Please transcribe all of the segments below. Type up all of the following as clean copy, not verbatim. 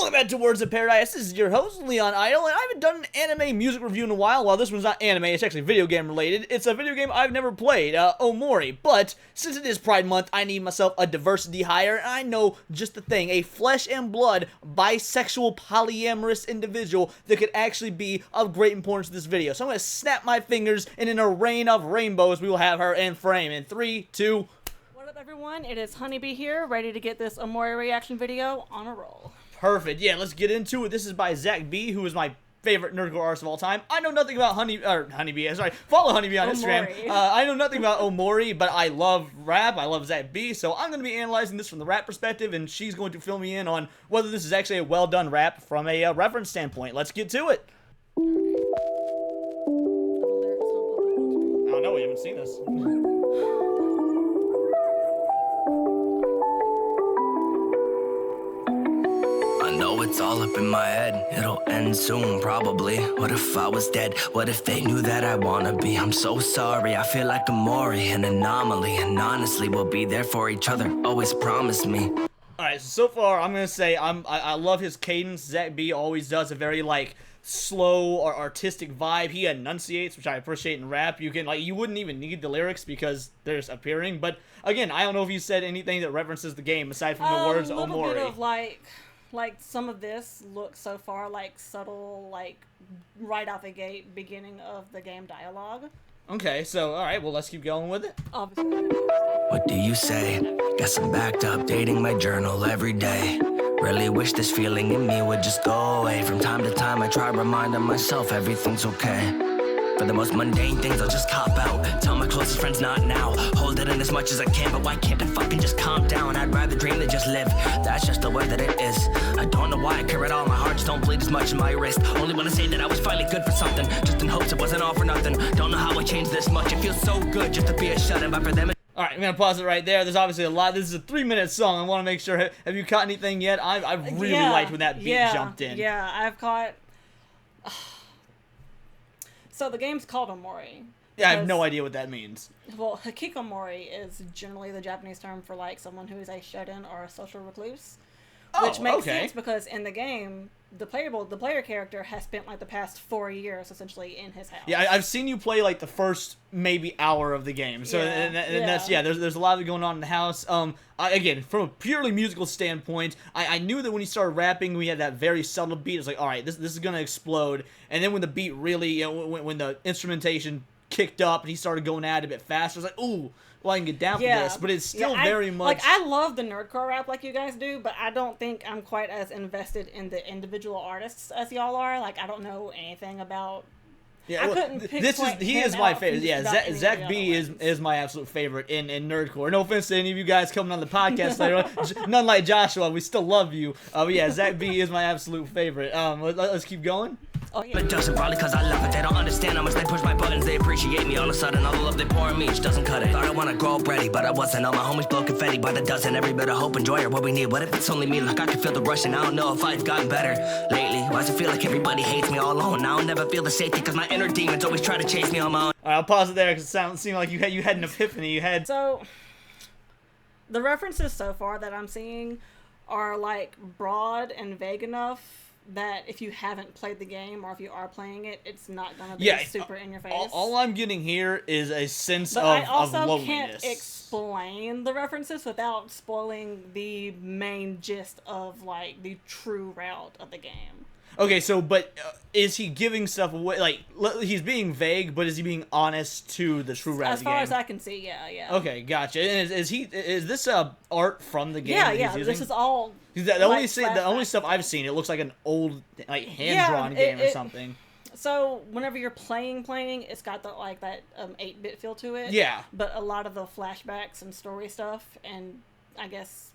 Welcome back to Words of Paradise. This is your host, Leon Idle, and I haven't done an anime music review in a while. Well, this one's not anime, it's actually video game related. It's a video game I've never played, Omori. But, since it is Pride Month, I need myself a diversity hire, and I know just the thing, a flesh and blood, bisexual, polyamorous individual that could actually be of great importance to this video. So I'm going to snap my fingers, and in a rain of rainbows, we will have her in frame. In 3, 2... What up, everyone? It is Honeybee here, ready to get this Omori reaction video on a roll. Perfect. Yeah, let's get into it. This is by Zach B, who is my favorite nerdcore artist of all time. I know nothing about Honeybee. Sorry, follow Honeybee on Instagram. I know nothing about Omori, but I love rap. I love Zach B, so I'm going to be analyzing this from the rap perspective, and she's going to fill me in on whether this is actually a well-done rap from a reference standpoint. Let's get to it. Oh no, we haven't seen this. It's all up in my head, it'll end soon probably. What if I was dead? What if they knew that I wanna be? I'm so sorry, I feel like Omori, an anomaly. And honestly, we'll be there for each other, always promise me. Alright, so far I'm gonna say I love his cadence. Zach B always does a very like slow or artistic vibe. He enunciates, which I appreciate in rap. You wouldn't even need the lyrics because they're just appearing. But again, I don't know if he said anything that references the game aside from the words Omori. A little bit of like some of this looks so far like subtle, like right out the gate beginning of the game dialogue. Okay, so alright, well let's keep going with it. Obviously. What do you say? Guess I'm backed up, dating my journal every day. Really wish this feeling in me would just go away. From time to time I try reminding myself everything's okay. For the most mundane things, I'll just cop out. Tell my closest friends not now. Hold it in as much as I can, but why can't I fucking just calm down? I'd rather dream than just live. That's just the way that it is. I don't know why I care at all. My heart just don't bleed as much in my wrist. Only wanna say that I was finally good for something, just in hopes it wasn't all for nothing. Don't know how I changed this much. It feels so good just to be a shut-in, but for them Alright, I'm gonna pause it right there. There's obviously a lot. This is a 3-minute song. I want to make sure. Have you caught anything yet? I really liked when that beat jumped in. Yeah, I've caught. So the game's called Omori. Yeah, I have no idea what that means. Well, hikikomori is generally the Japanese term for like someone who is a shut-in or a social recluse. Which makes sense because in the game, the player character has spent like the past 4 years essentially in his house. Yeah, I've seen you play like the first maybe hour of the game. So that's there's a lot of it going on in the house. Again, from a purely musical standpoint, I knew that when he started rapping, we had that very subtle beat. It's like, all right, this is gonna explode. And then when the beat really, when the instrumentation kicked up and he started going at it a bit faster, I was like, ooh. Well, I can get down for this, but it's still very much... Like, I love the nerdcore rap like you guys do, but I don't think I'm quite as invested in the individual artists as y'all are. Like, I don't know anything about... Yeah, I couldn't pinpoint He is my favorite. Yeah, Zach B is my absolute favorite in nerdcore. No offense to any of you guys coming on the podcast later on. None like Joshua. We still love you. But yeah, Zach B is my absolute favorite. Let's keep going. Oh, yeah. It doesn't probably cause I love it. They don't understand how much they push my buttons. They appreciate me all of a sudden. All the love they pour in me just doesn't cut it. Thought I wanna grow up ready, but I wasn't. All my homies blow confetti by the dozen. Every bit of hope and joy are what we need. What if it's only me? Like I can feel the rush and I don't know if I've gotten better lately. Why does it feel like everybody hates me all alone? Now I'll never feel the safety cause my inner demons always try to chase me on my own. Alright, I'll pause it there because it seemed like you had an epiphany. So, the references so far that I'm seeing are like broad and vague enough that if you haven't played the game or if you are playing it, it's not gonna be super in your face. All I'm getting here is a sense of I also loneliness. can't explain the references without spoiling the main gist of like the true route of the game. Okay, so, but is he giving stuff away? Like, he's being vague, but is he being honest to the true route of the game? As far as I can see, yeah. Okay, gotcha. And is this art from the game? Yeah. This is all. The only stuff I've seen, it looks like an old like hand-drawn game or something. So whenever you're playing, it's got that 8-bit feel to it. Yeah. But a lot of the flashbacks and story stuff, and I guess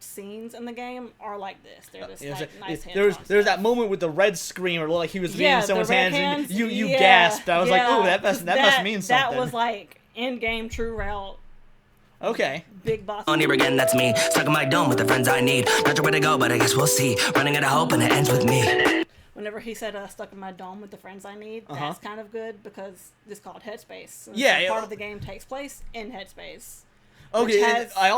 scenes in the game are like this. They're just nice hands. There's that moment with the red screen where it looked like he was being in someone's hands and you gasped. I was like, oh, that must mean something. That was like in-game true route. Okay. Big boss. On here again, that's me. Stuck in my dome with the friends I need. Not sure where to go, but I guess we'll see. Running out of hope and it ends with me. Whenever he said stuck in my dome with the friends I need, that's kind of good because it's called Headspace. And part of the game takes place in Headspace. Okay, I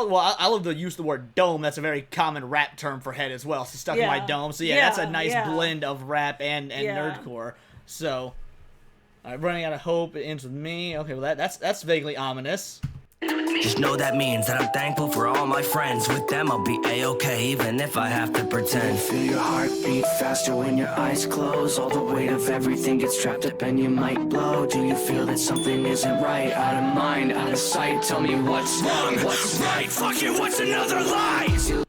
love the use of the word dome. That's a very common rap term for head as well. So stuck in my dome. So that's a nice blend of rap and nerdcore. So, all right, running out of hope. It ends with me. Okay, well that's vaguely ominous. Just know that means that I'm thankful for all my friends. With them I'll be A-okay, even if I have to pretend. Feel your heart beat faster when your eyes close. All the weight of everything gets trapped up and you might blow. Do you feel that something isn't right? Out of mind, out of sight. Tell me what's wrong, what's right? Fuck it, what's another lie?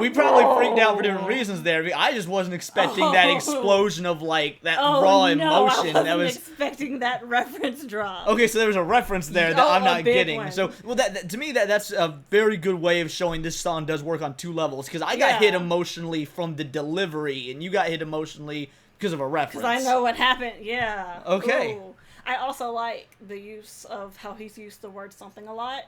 We probably freaked out for different reasons there. I just wasn't expecting that explosion of like that raw emotion. I wasn't expecting that reference drop. Okay, so there was a reference there that I'm not getting. One. So, well, to me that's a very good way of showing this song does work on two levels. Because I got hit emotionally from the delivery, and you got hit emotionally because of a reference. Because I know what happened. Yeah. Okay. Ooh. I also like the use of how he's used the word something a lot.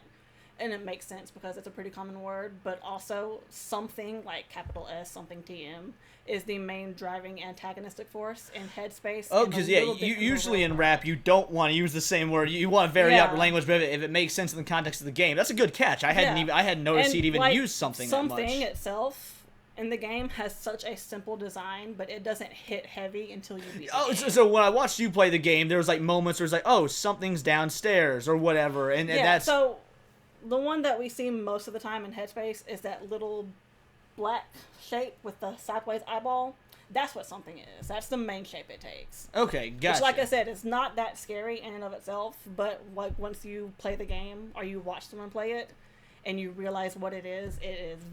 And it makes sense because it's a pretty common word, but also something like capital S, something TM, is the main driving antagonistic force in Headspace. Oh, because usually in rap you don't want to use the same word. You want to vary up your language, but if it makes sense in the context of the game, that's a good catch. I hadn't noticed he'd even use something that much. Something itself in the game has such a simple design, but it doesn't hit heavy until you beat the game. So when I watched you play the game, there was like moments where it's like, oh, something's downstairs or whatever, and that's so. The one that we see most of the time in Headspace is that little black shape with the sideways eyeball. That's what something is. That's the main shape it takes. Okay, gotcha. Which, like I said, is not that scary in and of itself, but like once you play the game or you watch someone play it and you realize what it is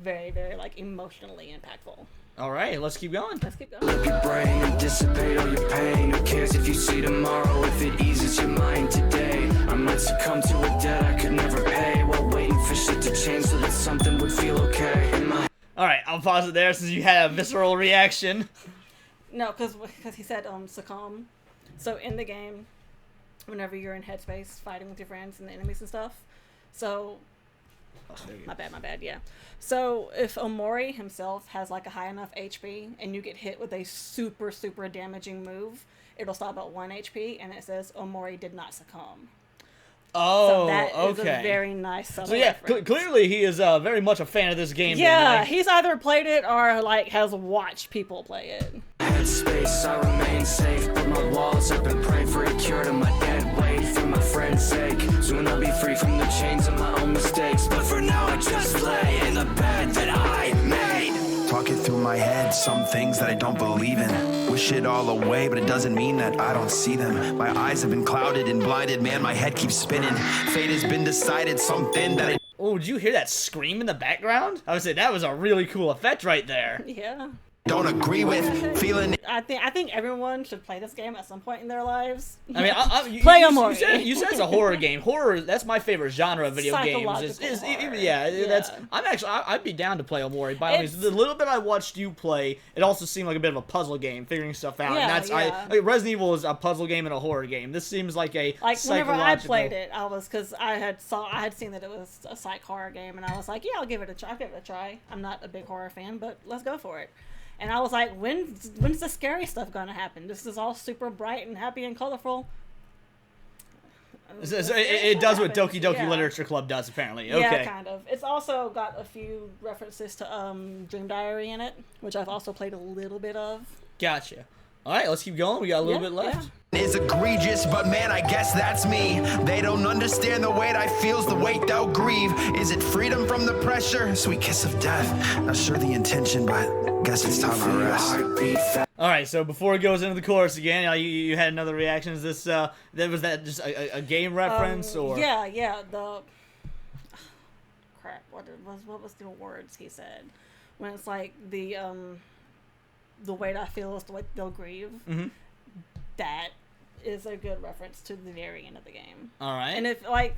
very, very like emotionally impactful. All right, let's keep going. Let's keep going. Let your brain and dissipate all your pain. Who cares if you see tomorrow, if it eases your mind today? I might succumb to a debt I could never pay while waiting for shit to change so that something would feel okay. All right, I'll pause it there since you had a visceral reaction. No, because he said succumb. So in the game, whenever you're in Headspace fighting with your friends and the enemies and stuff, so... My bad, yeah. So if Omori himself has like a high enough HP and you get hit with a super, super damaging move, it'll stop at 1 HP and it says Omori did not succumb. Oh, so that is okay. a very nice subtle So yeah, reference. Clearly he is very much a fan of this game. Yeah, then, he's either played it or like has watched people play it. Headspace, I remain safe, but my walls up and pray for a cure to my dead weight. For my friend's sake, soon I'll be free from the chains of my own mistakes. But for now I just lay in the bed that I made. Talking through my head, some things that I don't believe in. Wish it all away, but it doesn't mean that I don't see them. My eyes have been clouded and blinded, man, my head keeps spinning. Fate has been decided, something that I... Oh, did you hear that scream in the background? I would say that was a really cool effect right there. Yeah. don't agree with, feeling... I think everyone should play this game at some point in their lives. I mean, play Omori. You said it's a horror game. Horror, that's my favorite genre of video games. I'd be down to play Omori by all means. The little bit I watched you play, it also seemed like a bit of a puzzle game, figuring stuff out. Yeah, Resident Evil is a puzzle game and a horror game. This seems like a whenever I played it, I was because I had seen that it was a psych horror game, and I was like, yeah, I'll give it a try. I'm not a big horror fan, but let's go for it. And I was like, when's the scary stuff gonna happen? This is all super bright and happy and colorful. It does what Doki Doki Literature Club does, apparently. Okay. Yeah, kind of. It's also got a few references to Dream Diary in it, which I've also played a little bit of. Gotcha. All right, let's keep going. We got a little bit left. Is egregious, but man, I guess that's me. They don't understand the weight I feel's the weight they'll grieve. Is it freedom from the pressure? Sweet kiss of death. Not sure the intention, but guess it's time I rest. All right, so before it goes into the chorus again, you had another reaction. Is this was that just a game reference or? Yeah. Crap. What was the words he said? When it's like the weight I feel is the weight they'll grieve. Mm-hmm. That is a good reference to the very end of the game. All right. And if I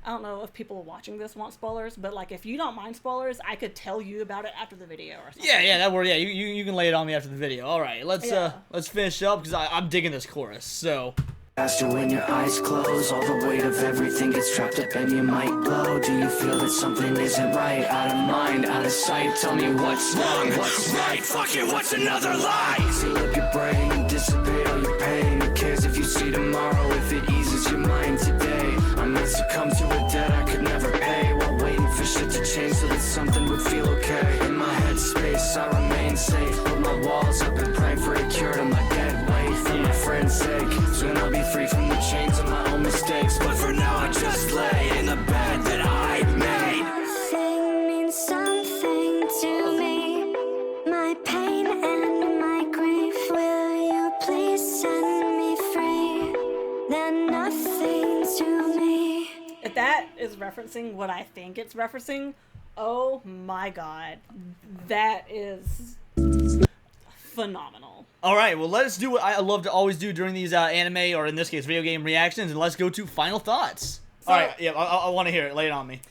don't know if people watching this want spoilers, but if you don't mind spoilers, I could tell you about it after the video or something. Yeah, that word. Yeah, you can lay it on me after the video. All right, let's finish up because I'm digging this chorus. So. Faster when your eyes close, all the weight of everything gets trapped up and you might blow. Do you feel that something isn't right? Out of mind, out of sight, tell me what's wrong, what's right? Fuck it, what's another lie? Seal up your brain and dissipate all your pain. Who cares if you see tomorrow, if it eases your mind today? I might succumb to a debt I could never pay, while waiting for shit to change so that something would feel okay. In my headspace I remain safe, put my walls up and praying for a cure to my dead weight. For my friend's sake, soon I'll be free from the chains of my own mistakes. But for now I just lay in the bed that I made. Nothing means something to me. My pain and my grief. Will you please set me free? They're nothing to me. If that is referencing what I think it's referencing, oh my god, that is phenomenal. All right, well, let's do what I love to always do during these anime, or in this case, video game reactions, and let's go to final thoughts. All right, yeah, I want to hear it. Lay it on me.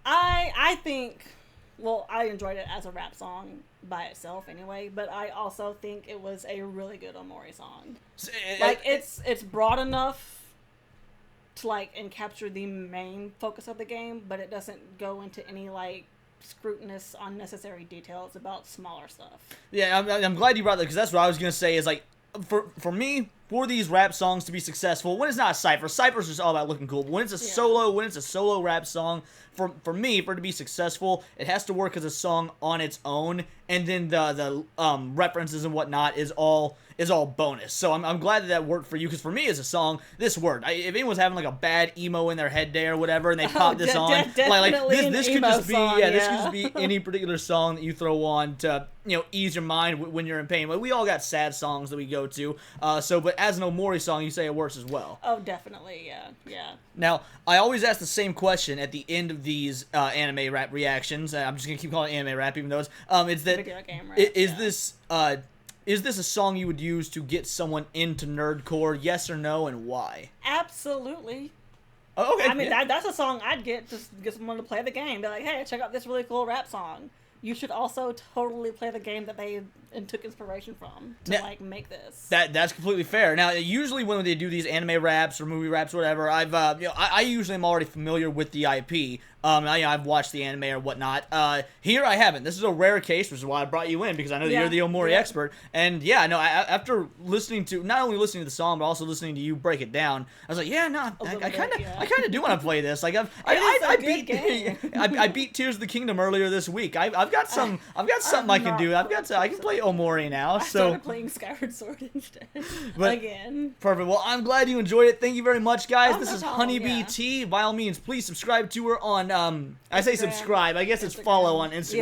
I think, well, I enjoyed it as a rap song by itself anyway, but I also think it was a really good Omori song. Like, it's broad enough to, like, and capture the main focus of the game, but it doesn't go into any, like, scrutinous, unnecessary details about smaller stuff. Yeah, I'm glad you brought that, because that's what I was going to say, is, like, for me, for these rap songs to be successful, when it's not a cypher's just all about looking cool, but when it's a solo rap song, for me, for it to be successful, it has to work as a song on its own, and then the references and whatnot is all bonus. So I'm glad that worked for you, because for me as a song, this worked. If anyone's having like a bad emo in their head day or whatever, and they pop this on, like this could just be this could just be any particular song that you throw on to ease your mind when you're in pain. But we all got sad songs that we go to. But as an Omori song, you say it works as well. Oh, definitely, yeah. Now, I always ask the same question at the end of these anime rap reactions. I'm just gonna keep calling it anime rap, even though it's that video game rap, is this a song you would use to get someone into nerdcore? Yes or no, and why? Absolutely. Oh, okay. I mean, that's a song I'd get to get someone to play the game. Be like, hey, check out this really cool rap song. You should also totally play the game that they took inspiration from to make this. That's completely fair. Now, usually when they do these anime raps or movie raps or whatever, I usually am already familiar with the IP. I've watched the anime or whatnot. Here I haven't. This is a rare case, which is why I brought you in, because I know that you're the Omori expert. And after not only listening to the song, but also listening to you break it down, I was like, I kind of do want to play this. Like I beat Tears of the Kingdom earlier this week. I've got something I can do. I can play Omori now. I started playing Skyward Sword instead. Again. Perfect. Well, I'm glad you enjoyed it. Thank you very much, guys. This is Honeybee T. By all means, please subscribe to her on I say subscribe. I guess it's follow on Instagram.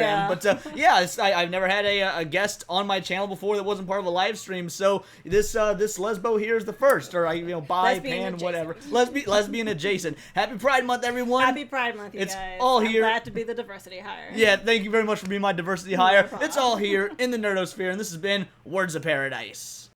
Yeah. But I've never had a guest on my channel before that wasn't part of a live stream. So this lesbo here is the first, or pan, whatever. Lesbian adjacent. Happy Pride Month, everyone. Happy Pride Month, you guys. All here. I'm glad to be the diversity hire. Yeah, thank you very much for being my diversity hire. It's all here in the nerdosphere, and this has been Words of Paradise.